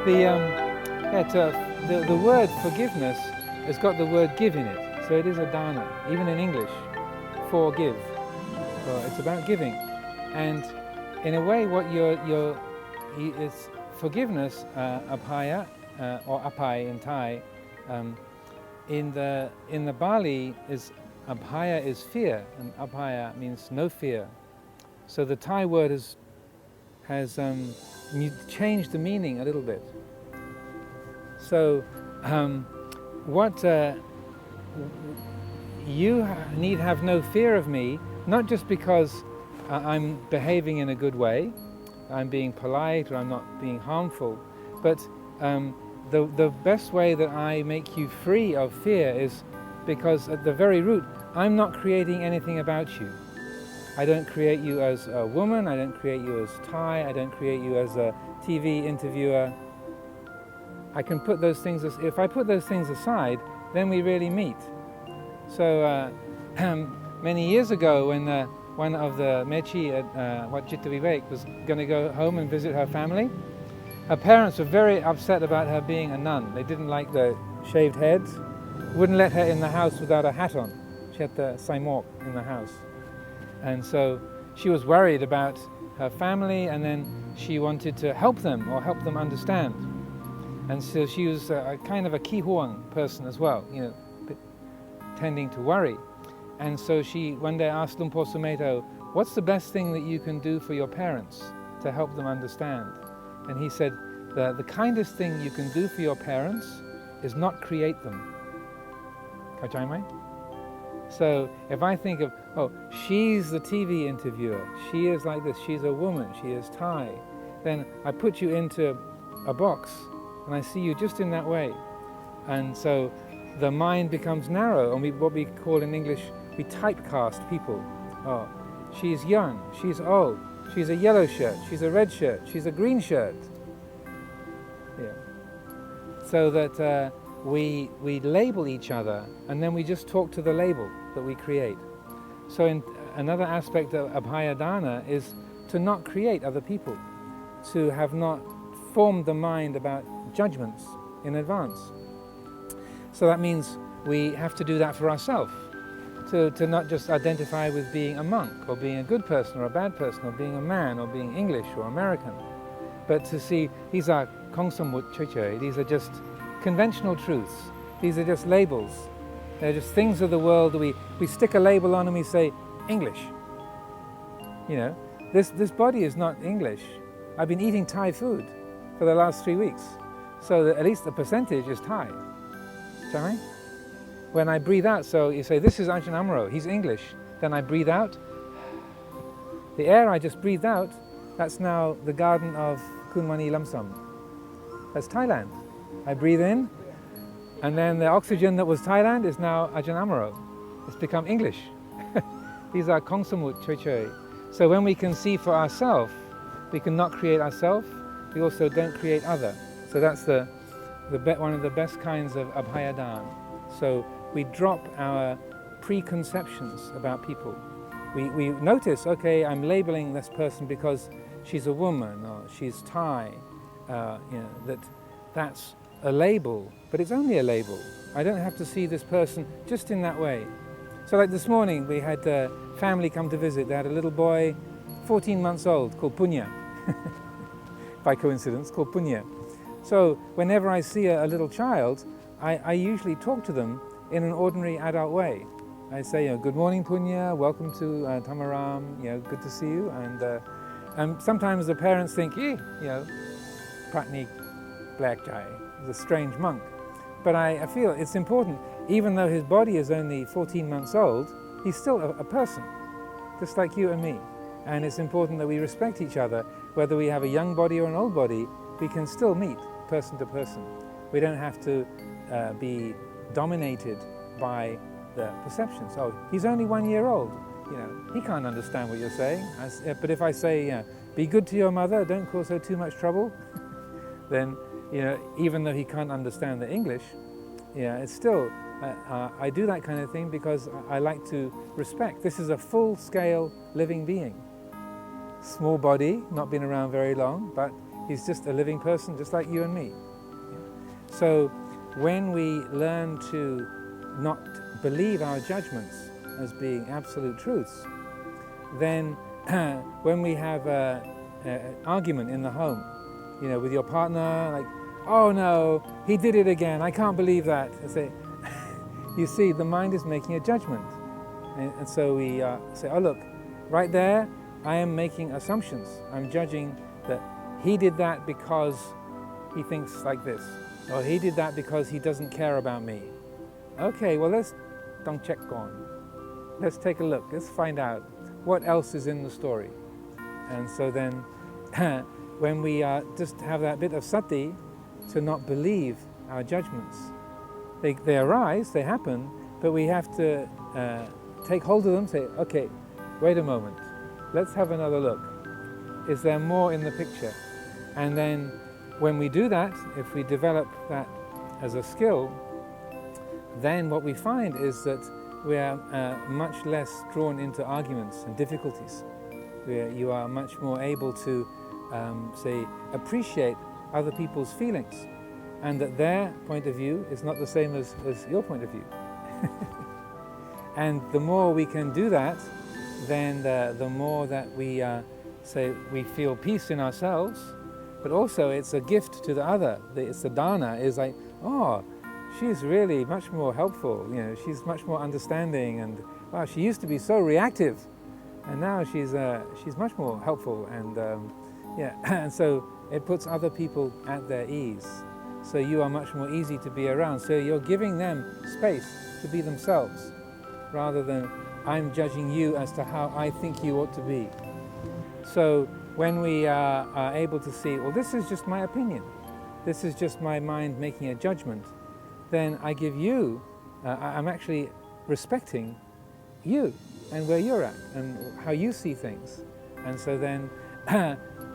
The word forgiveness has got the word give in it, so it is a dana. Even in English, forgive. It's about giving, and in a way, what it's forgiveness, abhaya or apai in Thai. In the Bali, is abhaya is fear, and abhaya means no fear. So the Thai word has changed the meaning a little bit. So what you need have no fear of me, not just because I'm behaving in a good way, I'm being polite or I'm not being harmful, but the best way that I make you free of fear is because at the very root, I'm not creating anything about you. I don't create you as a woman, I don't create you as Thai, I don't create you as a TV interviewer. I can put those things, if I put those things aside, then we really meet. So many years ago when one of the Mechi at Wat Chitta Vivek was going to go home and visit her family, her parents were very upset about her being a nun. They didn't like the shaved heads, wouldn't let her in the house without a hat on. She had the saimok in the house. And so she was worried about her family, and then she wanted to help them or help them understand. And so she was a kind of a kihuang person as well, tending to worry. And so she one day asked Lumpo Sumeto, what's the best thing that you can do for your parents to help them understand? And he said, the kindest thing you can do for your parents is not create them. Kachai? So if I think of, she's the TV interviewer, she is like this, she's a woman, she is Thai, then I put you into a box and I see you just in that way. And so the mind becomes narrow, and what we call in English, we typecast people. She's young, she's old, she's a yellow shirt, she's a red shirt, she's a green shirt. Yeah. So that we label each other, and then we just talk to the label that we create. So another aspect of abhayadana is to not create other people, to have not formed the mind about judgments in advance. So that means we have to do that for ourselves, to not just identify with being a monk or being a good person or a bad person or being a man or being English or American, but to see these are kongsamut choy, these are just conventional truths, these are just labels, they're just things of the world that we stick a label on and we say English. This body is not English. I've been eating Thai food for the last 3 weeks, so that at least the percentage is Thai. Right? When I breathe out, so you say, this is Ajahn Amaro, he's English. Then I breathe out. The air I just breathed out, that's now the garden of Kunmani Lamsam. That's Thailand. I breathe in, and then the oxygen that was Thailand is now Ajahn Amaro. It's become English. These are kongsamut choy. So when we can see for ourselves, we can not create ourselves, we also don't create other. So that's one of the best kinds of abhayadan. So we drop our preconceptions about people. We notice, okay, I'm labeling this person because she's a woman or she's Thai. That's a label, but it's only a label. I don't have to see this person just in that way. So like this morning, we had a family come to visit. They had a little boy, 14 months old, called Punya. By coincidence, called Punya. So whenever I see a little child, I usually talk to them in an ordinary adult way. I say, good morning Punya, welcome to Tamaram, good to see you. And sometimes the parents think, Pratnik Black Jai, is a strange monk. But I feel it's important, even though his body is only 14 months old, he's still a person, just like you and me. And it's important that we respect each other, whether we have a young body or an old body, we can still meet person to person. We don't have to be dominated by the perceptions. He's only 1 year old. He can't understand what you're saying. But if I say, be good to your mother, don't cause her too much trouble, then even though he can't understand the English, it's still I do that kind of thing because I like to respect. This is a full-scale living being. Small body, not been around very long, but He's just a living person, just like you and me. So when we learn to not believe our judgments as being absolute truths, then when we have an argument in the home, with your partner, like, oh no, he did it again, I can't believe that. I say, you see, the mind is making a judgment. And so we say, oh look, right there, I am making assumptions. I'm judging that he did that because he thinks like this, or he did that because he doesn't care about me. Okay, well let's don't check on. Let's take a look, let's find out what else is in the story. And so then when we just have that bit of sati to not believe our judgments, they arise, they happen, but we have to take hold of them, say, okay, wait a moment, let's have another look. Is there more in the picture? And then when we do that, if we develop that as a skill, then what we find is that we are much less drawn into arguments and difficulties. You are much more able to, say, appreciate other people's feelings, and that their point of view is not the same as your point of view. And the more we can do that, then the more that we say we feel peace in ourselves, but also it's a gift to the other. It's the dana, is like, oh, she's really much more helpful, she's much more understanding, and wow, she used to be so reactive, and now she's much more helpful, and and so it puts other people at their ease. So you are much more easy to be around. So you're giving them space to be themselves, rather than I'm judging you as to how I think you ought to be. So when we are able to see, well, this is just my opinion, this is just my mind making a judgment, then I give you, I'm actually respecting you and where you're at and how you see things. And so then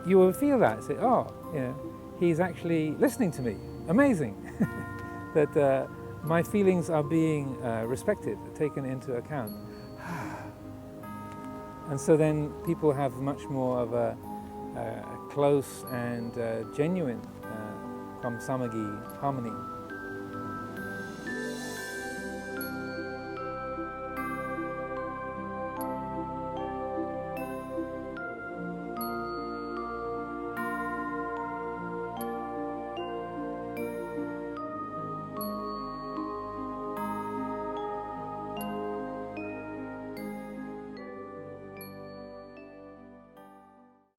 you will feel that, say, oh, he's actually listening to me. Amazing that my feelings are being respected, taken into account. And so then people have much more of a close and genuine samagi, harmony